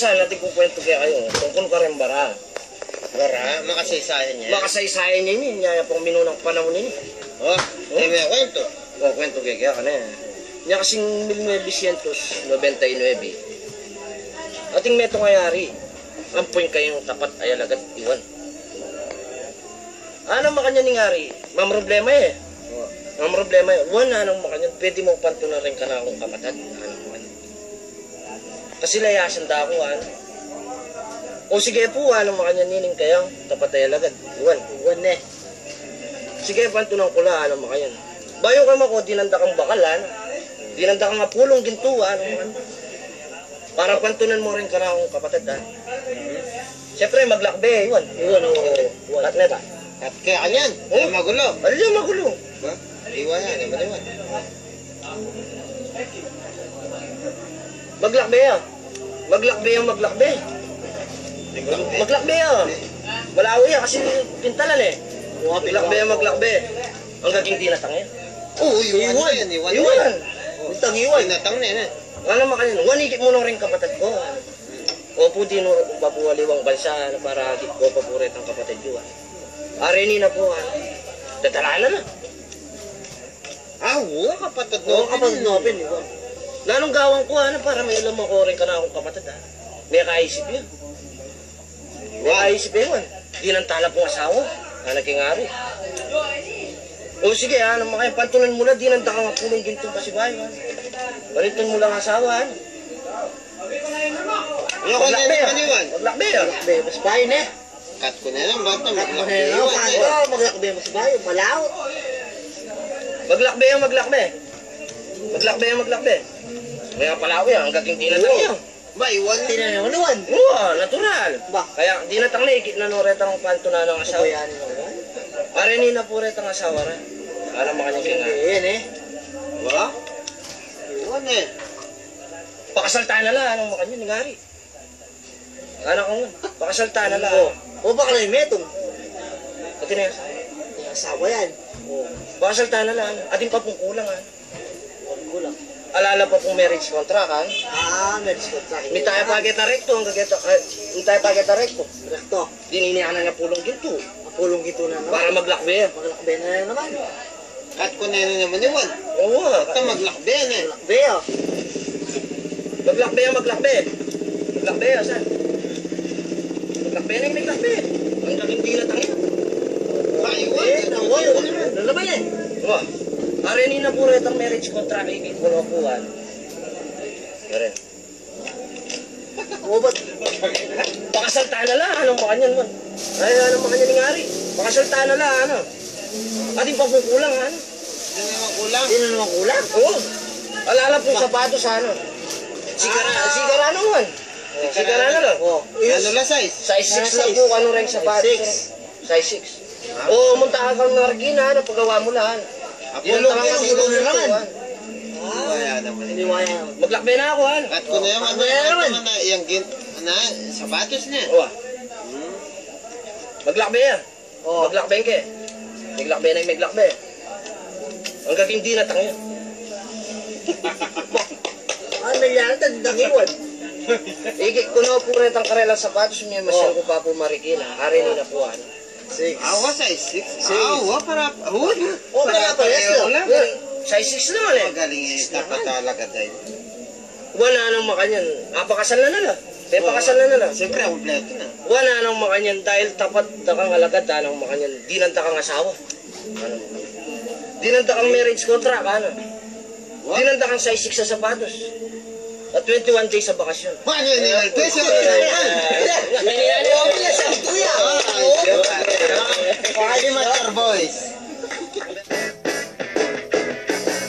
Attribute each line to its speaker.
Speaker 1: isa, natin kukwento kaya kayo. Tungkol ka rin bara.
Speaker 2: Bara, makasaysayan niya.
Speaker 1: Makasaysayan niya yun, niya pong minunang panahon niya.
Speaker 2: Oh, may kwento.
Speaker 1: Oh, kwento kaya ka na yan. Niya kasing 1999. Ating meto ngayari. Ang point kayong tapat ay alagad iwan. Ano makanya ningari? Mam problema eh. Mam problema eh. Wala anong makanya. Pwede mo panto na rin ka na akong kapatid. Ano man. Kasi layasan da ako, ano. O sige po, anong makanya nining kayang tapat ay alagad. Iwan eh. Sige, panto ng kula, anong makanya. Bayo ka mako, dinanda kang bakalan. Dinanda kang apulong gintuwa, ano man. Para pantunan mo rin ka na akong kapatid, ha. Siyempre, maglakbe, iwan. At neta.
Speaker 2: At kaya kanyan, ay magulo.
Speaker 1: Ano yung magulo?
Speaker 2: Ba? Iwan yan, iwan.
Speaker 1: Maglakbe yan. Maglakbe. Malawi yan kasi pintalan eh. Maglakbe. Ang gaging dinatang yan.
Speaker 2: Oo, iwan.
Speaker 1: Itang iwan.
Speaker 2: Dinatang na yan eh.
Speaker 1: Ano makanin? Wanigit mo na rin kapatid ko. Opo din o babuwaliwang bansa na para agit ko papurit ang kapatid ko. Areni na po, dadala na.
Speaker 2: Oo, kapatid
Speaker 1: Oo, kapatid nopin. Nanong gawang ko, para may alam ako rin ka na akong kapatid, ha. May kaisip yun. Di nang tala pong asawa. Nagkingari. O sige, makaya pantunan mo na, di nang takang apulong gintong pasibayo, Balitan mo lang asawa, Maglakbe, mas bayo na.
Speaker 2: Kat ko na lang, bata.
Speaker 1: Maglakbe, mas bayo, malaot. Maglakbe. May palawi, ang gaging dinatang yan.
Speaker 2: Ba, iwan.
Speaker 1: Iwan. Oo, natural. Kaya dinatang na, ikit na noretang panto na ng asawa. Areni na po retang asawa rin. Alam mo kanyang kinahin. Yan eh.
Speaker 2: Ba? Iwan eh.
Speaker 1: Pakasalta na lang, anong makanya, ningari. Anak ko nga, pakasalta na lang. O baka na yung metong. Pati na yung asawa yan. Pakasalta na lang, ating pa pong kulang, Kulang. Alala pa pong marriage contract, marriage contract. May tayo pagkita rekto, Rekto. Dininihan na niya pulong ginto. Pulong ginto na naman. Para maglakbe. Maglakbe na naman.
Speaker 2: Kat ko na naman iwan.
Speaker 1: Oo.
Speaker 2: Ito maglakbe yan eh.
Speaker 1: Maglakbe, asan? Maglakbe. Ang gaging dinatang yan.
Speaker 2: Iwan.
Speaker 1: Lalaban yan. Oo. Areni na po retang marriage contract, ikit ko na puwan. Karen. Ba't? Pakasalta na lang, anong makanyan man? Anong makanyan ni Ngari? Pakasalta na lang, Ating pagkukulang,
Speaker 2: Hindi naman kulang.
Speaker 1: Oo. Alala pong sapatos, Sigara naman. Sigara na lang.
Speaker 2: Ano lang size?
Speaker 1: Size 6 lang po, rin sapatos. Size 6. Oo, munta kang nargina, paggawa mo lang.
Speaker 2: Apulong na naman.
Speaker 1: Maglakbe na ako,
Speaker 2: Kat ko na yung sapatos niya.
Speaker 1: Oo. Maglakbe yan. Maglakbe ke. Maglakbe. Ang gaging dinatang yan. Ano yan? Tandangiwan. Ikit ko na po rin ang karelang sapatos niya. Masyal ko pa po marikina. Arin na po,
Speaker 2: 6. Awa, size 6? Awa, para
Speaker 1: size 6 naman eh.
Speaker 2: Magaling eh, dapat talaga dahil.
Speaker 1: Wala nang makanyan. Pakasal na lang. Pakasal na lang.
Speaker 2: Siyempre, kompleto na.
Speaker 1: Wala nang makanyan dahil tapat na kang alagad, nang makanyan. Di nanta kang asawa. Di nanta kang marriage contract, Di nanta kang size 6 sa sapatos. At 21 days sa bakasyon.
Speaker 2: Paano yun? Paano yung Master Boys?